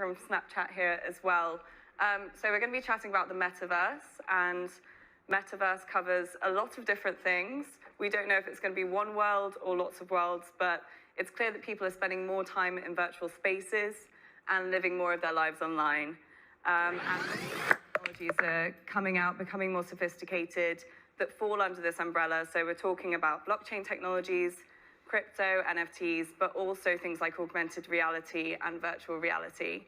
from Snapchat here as well. So we're going to be chatting about the metaverse, and metaverse covers a lot of different things. We don't know if it's going to be one world or lots of worlds, but it's clear that people are spending more time in virtual spaces and living more of their lives online. And technologies are coming out, becoming more sophisticated, that fall under this umbrella. So we're talking about blockchain technologies, crypto, NFTs, but also things like augmented reality and virtual reality.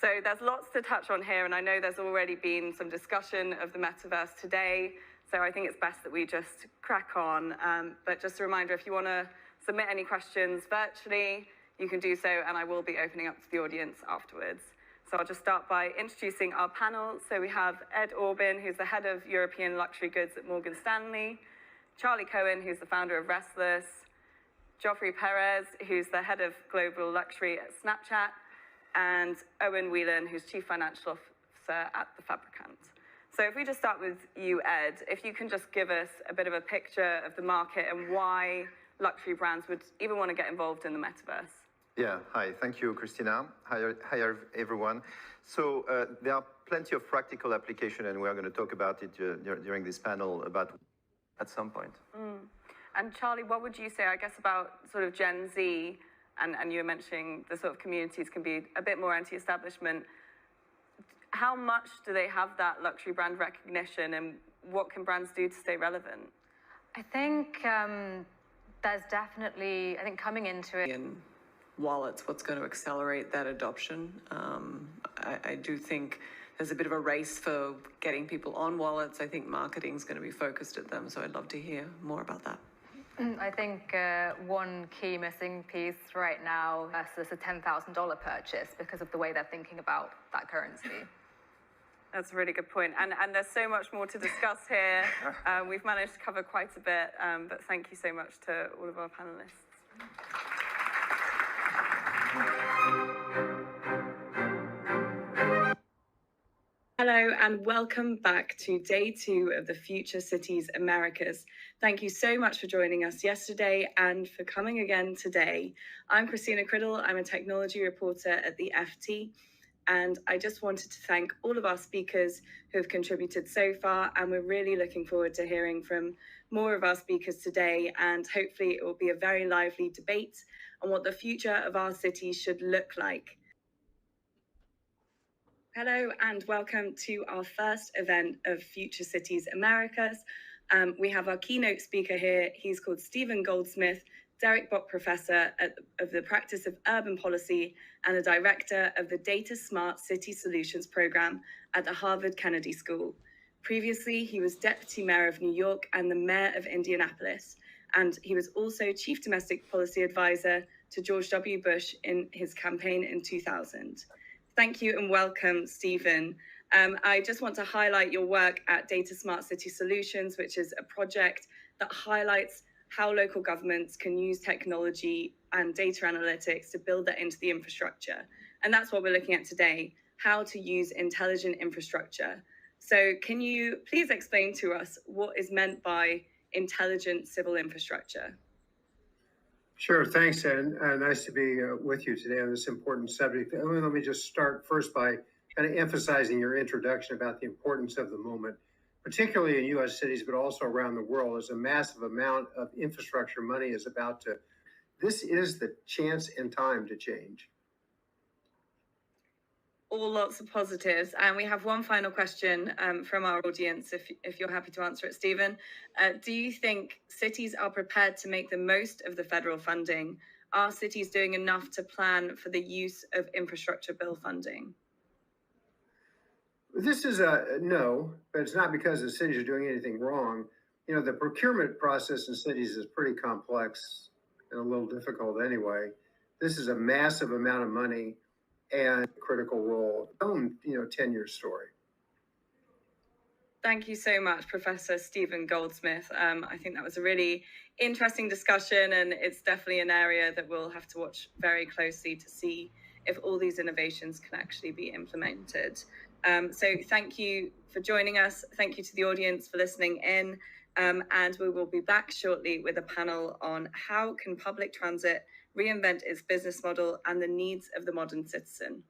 So there's lots to touch on here, and I know there's already been some discussion of the metaverse today, so I think it's best that we just crack on. But just a reminder, if you want to submit any questions virtually, you can do so, and I will be opening up to the audience afterwards. So I'll just start by introducing our panel. So we have Ed Orbin, who's the head of European luxury goods at Morgan Stanley, Charlie Cohen, who's the founder of Restless, Joffrey Perez, who's the head of global luxury at Snapchat, and Owen Whelan, who's chief financial officer at The Fabricant. So if we just start with you, Ed, if you can just give us a bit of a picture of the market and why luxury brands would even want to get involved in the metaverse. Yeah, hi, thank you, Cristina. Hi everyone. So there are plenty of practical application, and we're going to talk about it during this panel about at some point. And Charlie, what would you say, I guess, about sort of Gen Z, and you were mentioning the sort of communities can be a bit more anti-establishment. How much do they have that luxury brand recognition, and what can brands do to stay relevant? I think there's definitely, coming into it. In wallets, what's going to accelerate that adoption? I do think there's a bit of a race for getting people on wallets. I think marketing is going to be focused at them, so I'd love to hear more about that. I think one key missing piece right now is a $10,000 purchase because of the way they're thinking about that currency. That's a really good point. And there's so much more to discuss here. We've managed to cover quite a bit, but thank you so much to all of our panelists. Hello and welcome back to day 2 of the Future Cities Americas. Thank you so much for joining us yesterday and for coming again today. I'm Cristina Criddle. I'm a technology reporter at the FT, and I just wanted to thank all of our speakers who have contributed so far, and we're really looking forward to hearing from more of our speakers today, and hopefully it will be a very lively debate on what the future of our cities should look like. Hello and welcome to our first event of Future Cities Americas. We have our keynote speaker here. He's called Stephen Goldsmith, Derek Bock Professor of the Practice of Urban Policy and the Director of the Data Smart City Solutions Program at the Harvard Kennedy School. Previously, he was Deputy Mayor of New York and the Mayor of Indianapolis, and he was also Chief Domestic Policy Advisor to George W. Bush in his campaign in 2000. Thank you and welcome, Stephen. I just want to highlight your work at Data Smart City Solutions, which is a project that highlights how local governments can use technology and data analytics to build that into the infrastructure. And that's what we're looking at today, how to use intelligent infrastructure. So can you please explain to us what is meant by intelligent civil infrastructure? Sure, thanks, and nice to be with you today on this important subject. Let me just start first by kind of emphasizing your introduction about the importance of the moment, particularly in U.S. cities, but also around the world, as a massive amount of infrastructure money is about to. This is the chance and time to change. All lots of positives. And we have one final question from our audience, if you're happy to answer it, Stephen. Do you think cities are prepared to make the most of the federal funding? Are cities doing enough to plan for the use of infrastructure bill funding? This is a no, but it's not because the cities are doing anything wrong. You know, the procurement process in cities is pretty complex and a little difficult anyway. This is a massive amount of money and critical role. 10-year story. Thank you so much, Professor Stephen Goldsmith. I think that was a really interesting discussion, and it's definitely an area that we'll have to watch very closely to see if all these innovations can actually be implemented. So thank you for joining us. Thank you to the audience for listening in. And we will be back shortly with a panel on how can public transit reinvent its business model and the needs of the modern citizen.